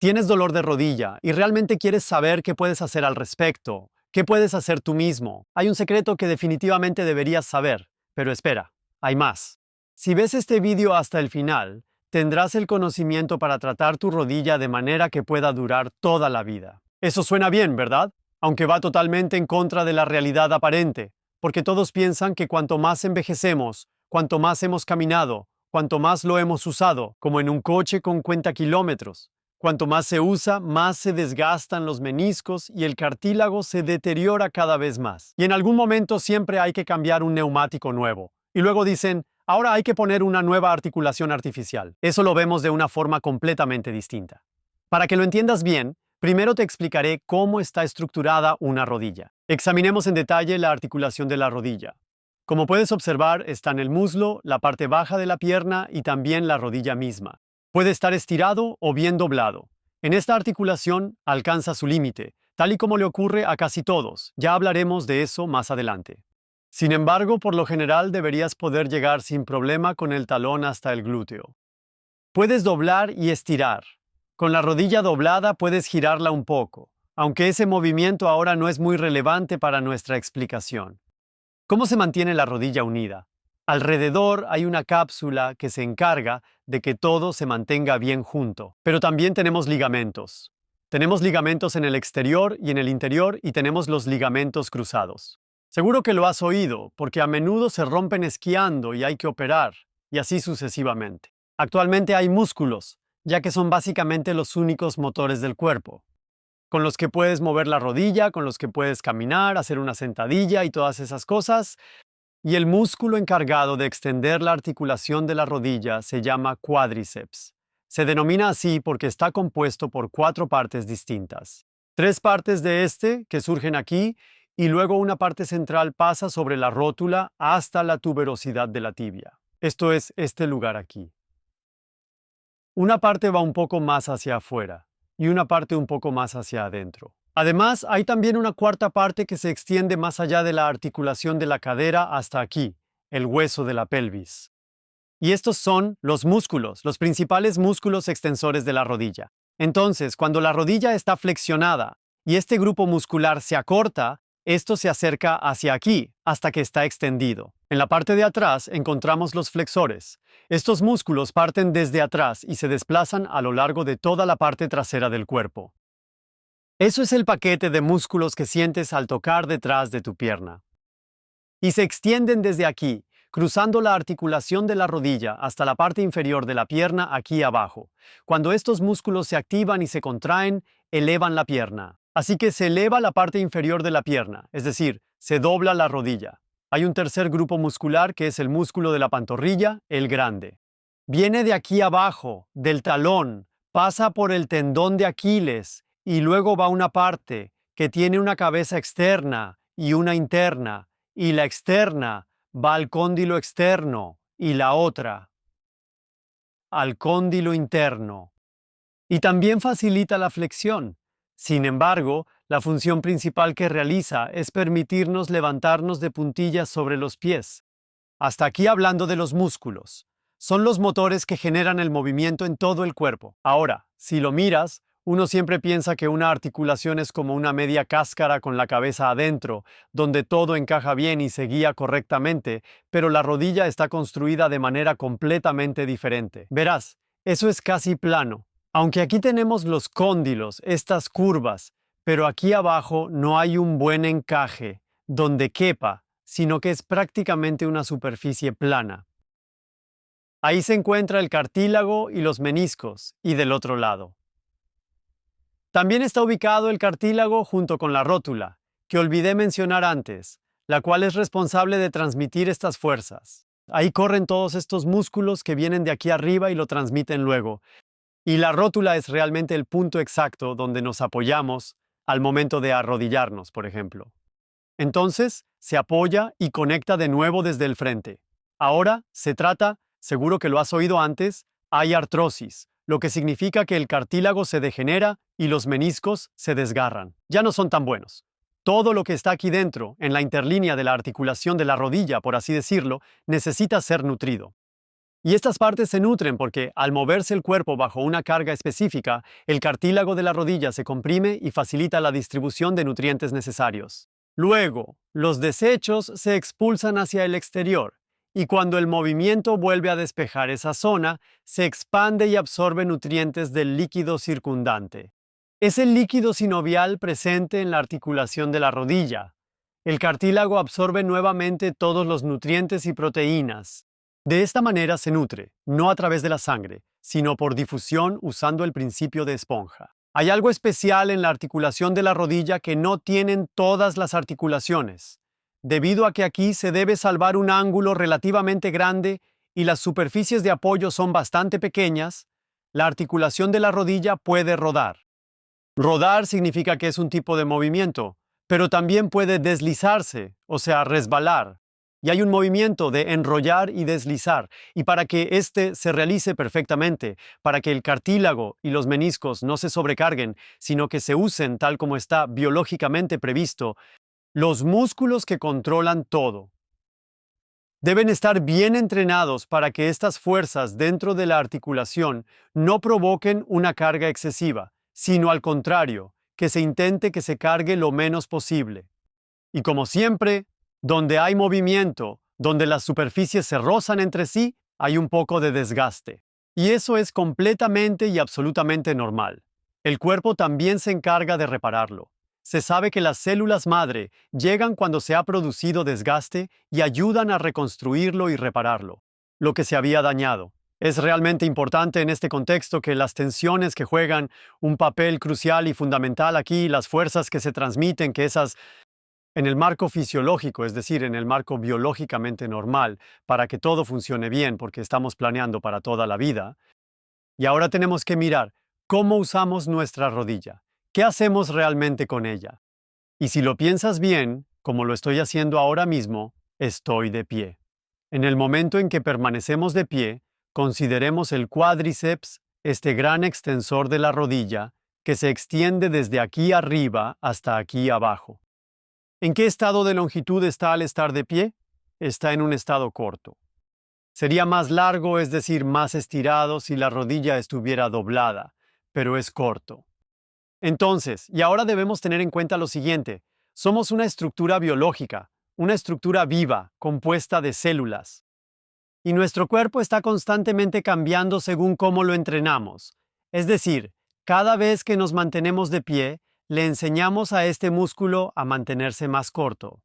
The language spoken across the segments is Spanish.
Tienes dolor de rodilla y realmente quieres saber qué puedes hacer al respecto, qué puedes hacer tú mismo. Hay un secreto que definitivamente deberías saber, pero espera, hay más. Si ves este vídeo hasta el final, tendrás el conocimiento para tratar tu rodilla de manera que pueda durar toda la vida. Eso suena bien, ¿verdad? Aunque va totalmente en contra de la realidad aparente, porque todos piensan que cuanto más envejecemos, cuanto más hemos caminado, cuanto más lo hemos usado, como en un coche con cuenta kilómetros. Cuanto más se usa, más se desgastan los meniscos y el cartílago se deteriora cada vez más. Y en algún momento siempre hay que cambiar un neumático nuevo. Y luego dicen, ahora hay que poner una nueva articulación artificial. Eso lo vemos de una forma completamente distinta. Para que lo entiendas bien, primero te explicaré cómo está estructurada una rodilla. Examinemos en detalle la articulación de la rodilla. Como puedes observar, están el muslo, la parte baja de la pierna y también la rodilla misma. Puede estar estirado o bien doblado. En esta articulación alcanza su límite, tal y como le ocurre a casi todos. Ya hablaremos de eso más adelante. Sin embargo, por lo general deberías poder llegar sin problema con el talón hasta el glúteo. Puedes doblar y estirar. Con la rodilla doblada puedes girarla un poco, aunque ese movimiento ahora no es muy relevante para nuestra explicación. ¿Cómo se mantiene la rodilla unida? Alrededor hay una cápsula que se encarga de que todo se mantenga bien junto. Pero también tenemos ligamentos. Tenemos ligamentos en el exterior y en el interior y tenemos los ligamentos cruzados. Seguro que lo has oído, porque a menudo se rompen esquiando y hay que operar, y así sucesivamente. Actualmente hay músculos, ya que son básicamente los únicos motores del cuerpo, con los que puedes mover la rodilla, con los que puedes caminar, hacer una sentadilla y todas esas cosas. Y el músculo encargado de extender la articulación de la rodilla se llama cuádriceps. Se denomina así porque está compuesto por 4 partes distintas. 3 partes de este que surgen aquí y luego una parte central pasa sobre la rótula hasta la tuberosidad de la tibia. Esto es este lugar aquí. Una parte va un poco más hacia afuera y una parte un poco más hacia adentro. Además, hay también una cuarta parte que se extiende más allá de la articulación de la cadera hasta aquí, el hueso de la pelvis. Y estos son los músculos, los principales músculos extensores de la rodilla. Entonces, cuando la rodilla está flexionada y este grupo muscular se acorta, esto se acerca hacia aquí, hasta que está extendido. En la parte de atrás encontramos los flexores. Estos músculos parten desde atrás y se desplazan a lo largo de toda la parte trasera del cuerpo. Eso es el paquete de músculos que sientes al tocar detrás de tu pierna. Y se extienden desde aquí, cruzando la articulación de la rodilla hasta la parte inferior de la pierna aquí abajo. Cuando estos músculos se activan y se contraen, elevan la pierna. Así que se eleva la parte inferior de la pierna, es decir, se dobla la rodilla. Hay un tercer grupo muscular que es el músculo de la pantorrilla, el grande. Viene de aquí abajo, del talón, pasa por el tendón de Aquiles, y luego va una parte que tiene una cabeza externa y una interna, y la externa va al cóndilo externo y la otra al cóndilo interno. Y también facilita la flexión. Sin embargo, la función principal que realiza es permitirnos levantarnos de puntillas sobre los pies. Hasta aquí hablando de los músculos. Son los motores que generan el movimiento en todo el cuerpo. Ahora, si lo miras, uno siempre piensa que una articulación es como una media cáscara con la cabeza adentro, donde todo encaja bien y se guía correctamente, pero la rodilla está construida de manera completamente diferente. Verás, eso es casi plano. Aunque aquí tenemos los cóndilos, estas curvas, pero aquí abajo no hay un buen encaje donde quepa, sino que es prácticamente una superficie plana. Ahí se encuentra el cartílago y los meniscos, y del otro lado. También está ubicado el cartílago junto con la rótula, que olvidé mencionar antes, la cual es responsable de transmitir estas fuerzas. Ahí corren todos estos músculos que vienen de aquí arriba y lo transmiten luego. Y la rótula es realmente el punto exacto donde nos apoyamos al momento de arrodillarnos, por ejemplo. Entonces, se apoya y conecta de nuevo desde el frente. Ahora se trata, seguro que lo has oído antes, hay artrosis, lo que significa que el cartílago se degenera y los meniscos se desgarran. Ya no son tan buenos. Todo lo que está aquí dentro, en la interlínea de la articulación de la rodilla, por así decirlo, necesita ser nutrido. Y estas partes se nutren porque, al moverse el cuerpo bajo una carga específica, el cartílago de la rodilla se comprime y facilita la distribución de nutrientes necesarios. Luego, los desechos se expulsan hacia el exterior, y cuando el movimiento vuelve a despejar esa zona, se expande y absorbe nutrientes del líquido circundante. Es el líquido sinovial presente en la articulación de la rodilla. El cartílago absorbe nuevamente todos los nutrientes y proteínas. De esta manera se nutre, no a través de la sangre, sino por difusión usando el principio de esponja. Hay algo especial en la articulación de la rodilla que no tienen todas las articulaciones, debido a que aquí se debe salvar un ángulo relativamente grande y las superficies de apoyo son bastante pequeñas. La articulación de la rodilla puede rodar. Rodar significa que es un tipo de movimiento, pero también puede deslizarse, o sea, resbalar. Y hay un movimiento de enrollar y deslizar, y para que éste se realice perfectamente, para que el cartílago y los meniscos no se sobrecarguen, sino que se usen tal como está biológicamente previsto, los músculos que controlan todo deben estar bien entrenados para que estas fuerzas dentro de la articulación no provoquen una carga excesiva, sino al contrario, que se intente que se cargue lo menos posible. Y como siempre, donde hay movimiento, donde las superficies se rozan entre sí, hay un poco de desgaste. Y eso es completamente y absolutamente normal. El cuerpo también se encarga de repararlo. Se sabe que las células madre llegan cuando se ha producido desgaste y ayudan a reconstruirlo y repararlo, lo que se había dañado. Es realmente importante en este contexto que las tensiones que juegan un papel crucial y fundamental aquí, las fuerzas que se transmiten, que esas en el marco fisiológico, es decir, en el marco biológicamente normal, para que todo funcione bien, porque estamos planeando para toda la vida. Y ahora tenemos que mirar cómo usamos nuestra rodilla, qué hacemos realmente con ella. Y si lo piensas bien, como lo estoy haciendo ahora mismo, estoy de pie. En el momento en que permanecemos de pie, consideremos el cuádriceps, este gran extensor de la rodilla, que se extiende desde aquí arriba hasta aquí abajo. ¿En qué estado de longitud está al estar de pie? Está en un estado corto. Sería más largo, es decir, más estirado si la rodilla estuviera doblada, pero es corto. Entonces, y ahora debemos tener en cuenta lo siguiente: somos una estructura biológica, una estructura viva, compuesta de células. Y nuestro cuerpo está constantemente cambiando según cómo lo entrenamos. Es decir, cada vez que nos mantenemos de pie, le enseñamos a este músculo a mantenerse más corto.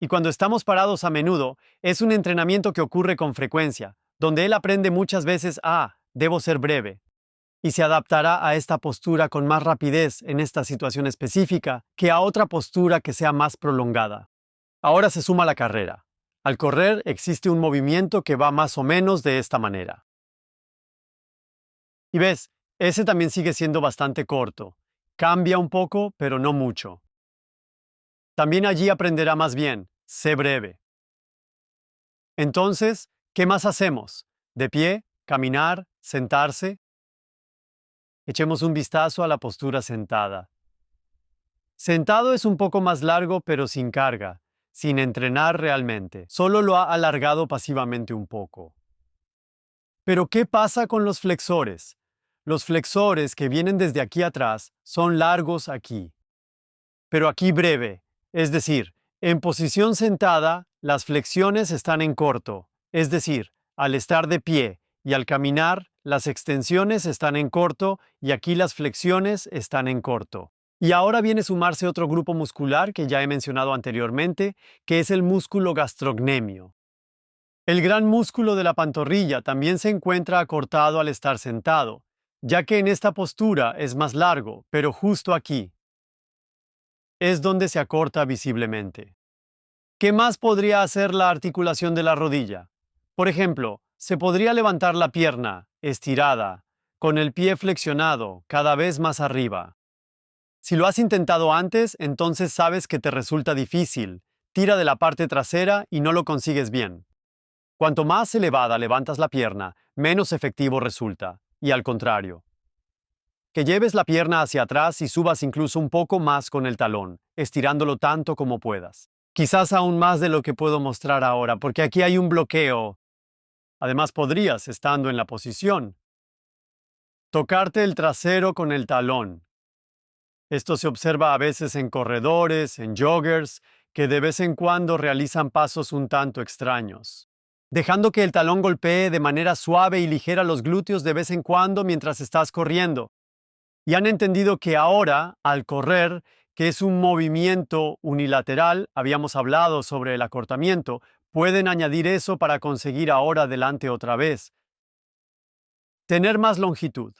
Y cuando estamos parados a menudo, es un entrenamiento que ocurre con frecuencia, donde él aprende muchas veces debo ser breve, y se adaptará a esta postura con más rapidez en esta situación específica que a otra postura que sea más prolongada. Ahora se suma la carrera. Al correr existe un movimiento que va más o menos de esta manera. Y ves, ese también sigue siendo bastante corto. Cambia un poco, pero no mucho. También allí aprenderá más bien, sé breve. Entonces, ¿qué más hacemos? ¿De pie? ¿Caminar? ¿Sentarse? Echemos un vistazo a la postura sentada. Sentado es un poco más largo, pero sin carga, sin entrenar realmente. Solo lo ha alargado pasivamente un poco. Pero ¿qué pasa con los flexores? Los flexores que vienen desde aquí atrás son largos aquí, pero aquí breve. Es decir, en posición sentada, las flexiones están en corto. Es decir, al estar de pie y al caminar, las extensiones están en corto y aquí las flexiones están en corto. Y ahora viene a sumarse otro grupo muscular que ya he mencionado anteriormente, que es el músculo gastrocnemio. El gran músculo de la pantorrilla también se encuentra acortado al estar sentado, ya que en esta postura es más largo, pero justo aquí es donde se acorta visiblemente. ¿Qué más podría hacer la articulación de la rodilla? Por ejemplo, se podría levantar la pierna, estirada, con el pie flexionado, cada vez más arriba. Si lo has intentado antes, entonces sabes que te resulta difícil. Tira de la parte trasera y no lo consigues bien. Cuanto más elevada levantas la pierna, menos efectivo resulta, y al contrario. Que lleves la pierna hacia atrás y subas incluso un poco más con el talón, estirándolo tanto como puedas. Quizás aún más de lo que puedo mostrar ahora, porque aquí hay un bloqueo. Además, podrías, estando en la posición, tocarte el trasero con el talón. Esto se observa a veces en corredores, en joggers, que de vez en cuando realizan pasos un tanto extraños, dejando que el talón golpee de manera suave y ligera los glúteos de vez en cuando mientras estás corriendo. Y han entendido que ahora, al correr, que es un movimiento unilateral, habíamos hablado sobre el acortamiento, pueden añadir eso para conseguir ahora adelante otra vez. Tener más longitud.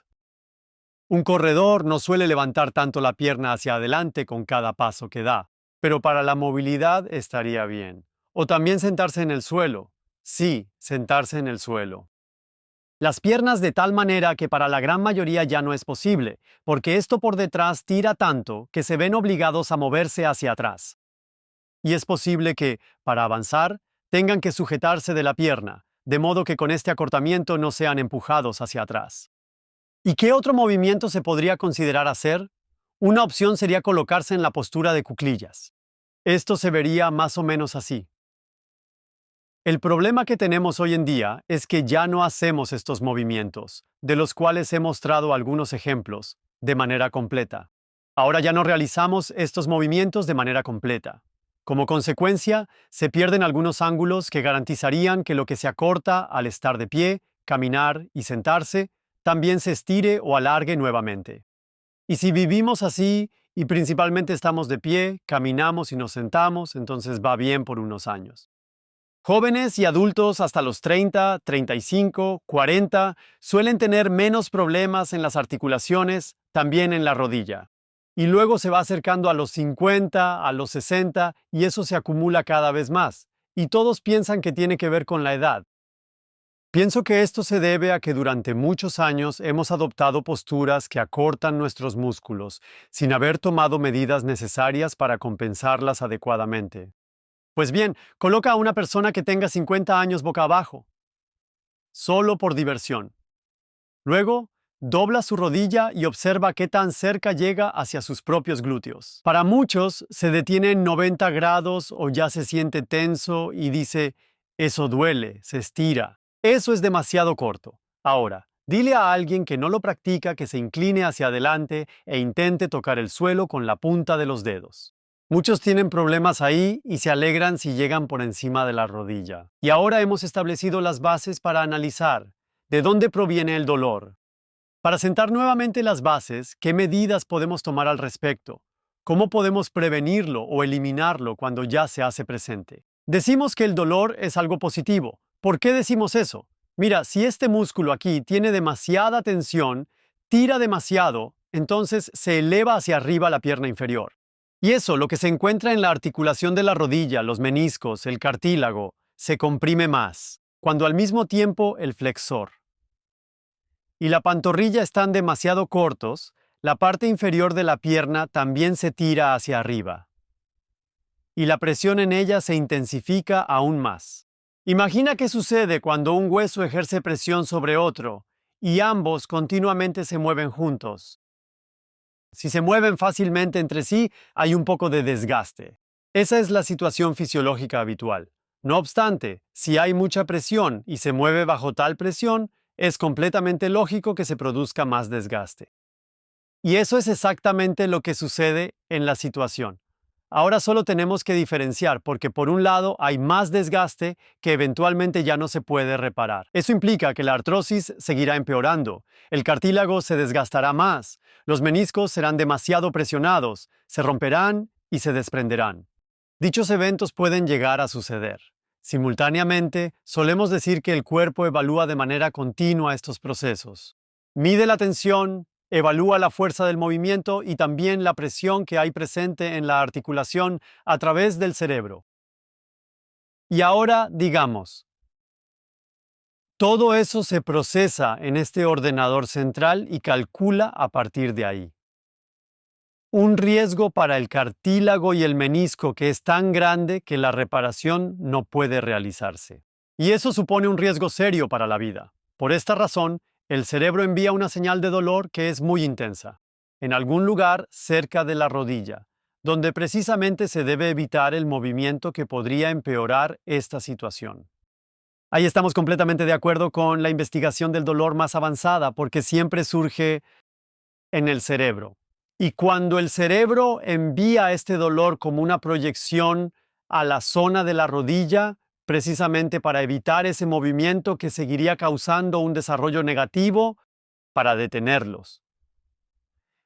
Un corredor no suele levantar tanto la pierna hacia adelante con cada paso que da, pero para la movilidad estaría bien. O también sentarse en el suelo. Sí, sentarse en el suelo. Las piernas de tal manera que para la gran mayoría ya no es posible, porque esto por detrás tira tanto que se ven obligados a moverse hacia atrás. Y es posible que, para avanzar, tengan que sujetarse de la pierna, de modo que con este acortamiento no sean empujados hacia atrás. ¿Y qué otro movimiento se podría considerar hacer? Una opción sería colocarse en la postura de cuclillas. Esto se vería más o menos así. El problema que tenemos hoy en día es que ya no hacemos estos movimientos, de los cuales he mostrado algunos ejemplos, de manera completa. Ahora ya no realizamos estos movimientos de manera completa. Como consecuencia, se pierden algunos ángulos que garantizarían que lo que se acorta al estar de pie, caminar y sentarse, también se estire o alargue nuevamente. Y si vivimos así, y principalmente estamos de pie, caminamos y nos sentamos, entonces va bien por unos años. Jóvenes y adultos hasta los 30, 35, 40 suelen tener menos problemas en las articulaciones, también en la rodilla. Y luego se va acercando a los 50, a los 60 y eso se acumula cada vez más. Y todos piensan que tiene que ver con la edad. Pienso que esto se debe a que durante muchos años hemos adoptado posturas que acortan nuestros músculos, sin haber tomado medidas necesarias para compensarlas adecuadamente. Pues bien, coloca a una persona que tenga 50 años boca abajo, solo por diversión. Luego, dobla su rodilla y observa qué tan cerca llega hacia sus propios glúteos. Para muchos, se detiene en 90 grados o ya se siente tenso y dice, eso duele, se estira. Eso es demasiado corto. Ahora, dile a alguien que no lo practica que se incline hacia adelante e intente tocar el suelo con la punta de los dedos. Muchos tienen problemas ahí y se alegran si llegan por encima de la rodilla. Y ahora hemos establecido las bases para analizar de dónde proviene el dolor. Para sentar nuevamente las bases, ¿qué medidas podemos tomar al respecto? ¿Cómo podemos prevenirlo o eliminarlo cuando ya se hace presente? Decimos que el dolor es algo positivo. ¿Por qué decimos eso? Mira, si este músculo aquí tiene demasiada tensión, tira demasiado, entonces se eleva hacia arriba la pierna inferior. Y eso, lo que se encuentra en la articulación de la rodilla, los meniscos, el cartílago, se comprime más, cuando al mismo tiempo el flexor y la pantorrilla están demasiado cortos, la parte inferior de la pierna también se tira hacia arriba. Y la presión en ella se intensifica aún más. Imagina qué sucede cuando un hueso ejerce presión sobre otro y ambos continuamente se mueven juntos. Si se mueven fácilmente entre sí, hay un poco de desgaste. Esa es la situación fisiológica habitual. No obstante, si hay mucha presión y se mueve bajo tal presión, es completamente lógico que se produzca más desgaste. Y eso es exactamente lo que sucede en la situación. Ahora solo tenemos que diferenciar porque por un lado hay más desgaste que eventualmente ya no se puede reparar. Eso implica que la artrosis seguirá empeorando, el cartílago se desgastará más, los meniscos serán demasiado presionados, se romperán y se desprenderán. Dichos eventos pueden llegar a suceder. Simultáneamente, solemos decir que el cuerpo evalúa de manera continua estos procesos. Mide la tensión, evalúa la fuerza del movimiento y también la presión que hay presente en la articulación a través del cerebro. Y ahora, digamos, todo eso se procesa en este ordenador central y calcula a partir de ahí. Un riesgo para el cartílago y el menisco que es tan grande que la reparación no puede realizarse. Y eso supone un riesgo serio para la vida. Por esta razón, el cerebro envía una señal de dolor que es muy intensa, en algún lugar cerca de la rodilla, donde precisamente se debe evitar el movimiento que podría empeorar esta situación. Ahí estamos completamente de acuerdo con la investigación del dolor más avanzada, porque siempre surge en el cerebro. Y cuando el cerebro envía este dolor como una proyección a la zona de la rodilla, precisamente para evitar ese movimiento que seguiría causando un desarrollo negativo, para detenerlos.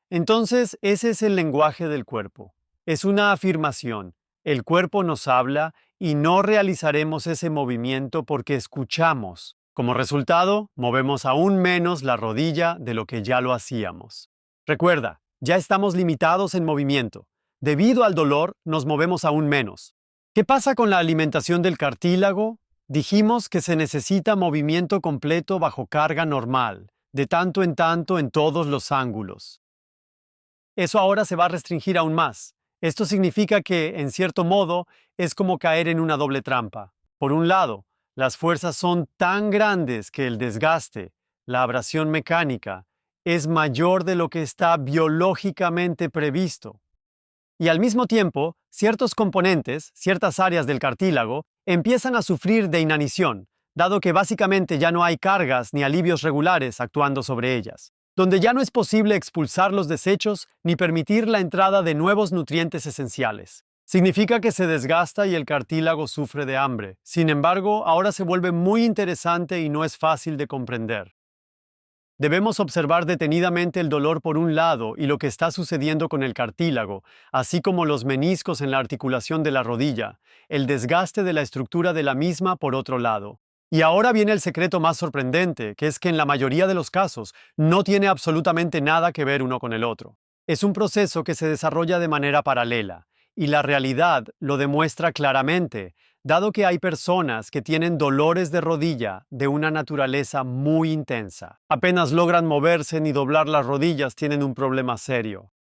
Entonces, ese es el lenguaje del cuerpo. Es una afirmación. El cuerpo nos habla y no realizaremos ese movimiento porque escuchamos. Como resultado, movemos aún menos la rodilla de lo que ya lo hacíamos. Recuerda, ya estamos limitados en movimiento. Debido al dolor, nos movemos aún menos. ¿Qué pasa con la alimentación del cartílago? Dijimos que se necesita movimiento completo bajo carga normal, de tanto en todos los ángulos. Eso ahora se va a restringir aún más. Esto significa que, en cierto modo, es como caer en una doble trampa. Por un lado, las fuerzas son tan grandes que el desgaste, la abrasión mecánica, es mayor de lo que está biológicamente previsto. Y al mismo tiempo, ciertos componentes, ciertas áreas del cartílago, empiezan a sufrir de inanición, dado que básicamente ya no hay cargas ni alivios regulares actuando sobre ellas, donde ya no es posible expulsar los desechos ni permitir la entrada de nuevos nutrientes esenciales. Significa que se desgasta y el cartílago sufre de hambre. Sin embargo, ahora se vuelve muy interesante y no es fácil de comprender. Debemos observar detenidamente el dolor por un lado y lo que está sucediendo con el cartílago, así como los meniscos en la articulación de la rodilla, el desgaste de la estructura de la misma por otro lado. Y ahora viene el secreto más sorprendente, que es que en la mayoría de los casos no tiene absolutamente nada que ver uno con el otro. Es un proceso que se desarrolla de manera paralela, y la realidad lo demuestra claramente, dado que hay personas que tienen dolores de rodilla de una naturaleza muy intensa. Apenas logran moverse ni doblar las rodillas, tienen un problema serio.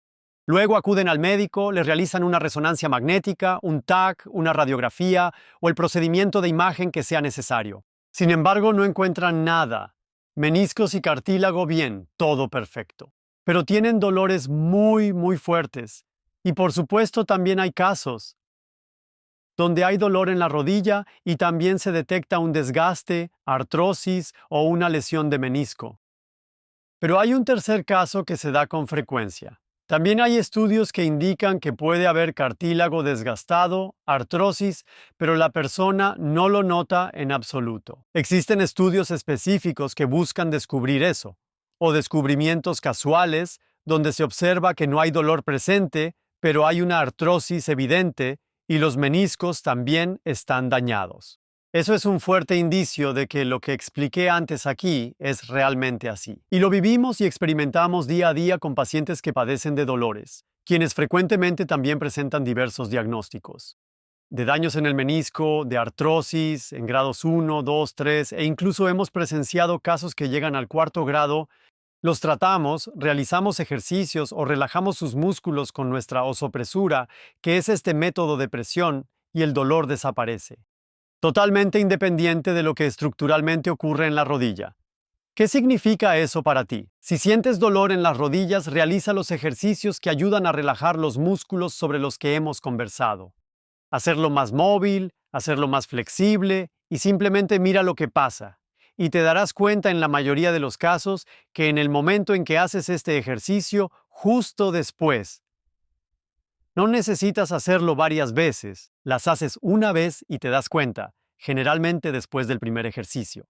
Luego acuden al médico, les realizan una resonancia magnética, un TAC, una radiografía o el procedimiento de imagen que sea necesario. Sin embargo, no encuentran nada. Meniscos y cartílago bien, todo perfecto. Pero tienen dolores muy fuertes. Y por supuesto también hay casos donde hay dolor en la rodilla y también se detecta un desgaste, artrosis o una lesión de menisco. Pero hay un tercer caso que se da con frecuencia. También hay estudios que indican que puede haber cartílago desgastado, artrosis, pero la persona no lo nota en absoluto. Existen estudios específicos que buscan descubrir eso, o descubrimientos casuales, donde se observa que no hay dolor presente, pero hay una artrosis evidente y los meniscos también están dañados. Eso es un fuerte indicio de que lo que expliqué antes aquí es realmente así. Y lo vivimos y experimentamos día a día con pacientes que padecen de dolores, quienes frecuentemente también presentan diversos diagnósticos. De daños en el menisco, de artrosis, en grados 1, 2, 3, e incluso hemos presenciado casos que llegan al cuarto grado. Los tratamos, realizamos ejercicios o relajamos sus músculos con nuestra osopresura, que es este método de presión, y el dolor desaparece. Totalmente independiente de lo que estructuralmente ocurre en la rodilla. ¿Qué significa eso para ti? Si sientes dolor en las rodillas, realiza los ejercicios que ayudan a relajar los músculos sobre los que hemos conversado. Hacerlo más móvil, hacerlo más flexible y simplemente mira lo que pasa. Y te darás cuenta en la mayoría de los casos que en el momento en que haces este ejercicio, justo después, no necesitas hacerlo varias veces, las haces una vez y te das cuenta, generalmente después del primer ejercicio,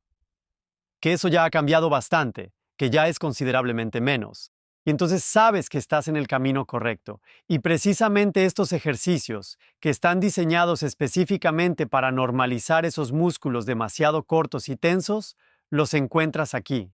que eso ya ha cambiado bastante, que ya es considerablemente menos. Y entonces sabes que estás en el camino correcto. Y precisamente estos ejercicios, que están diseñados específicamente para normalizar esos músculos demasiado cortos y tensos, los encuentras aquí.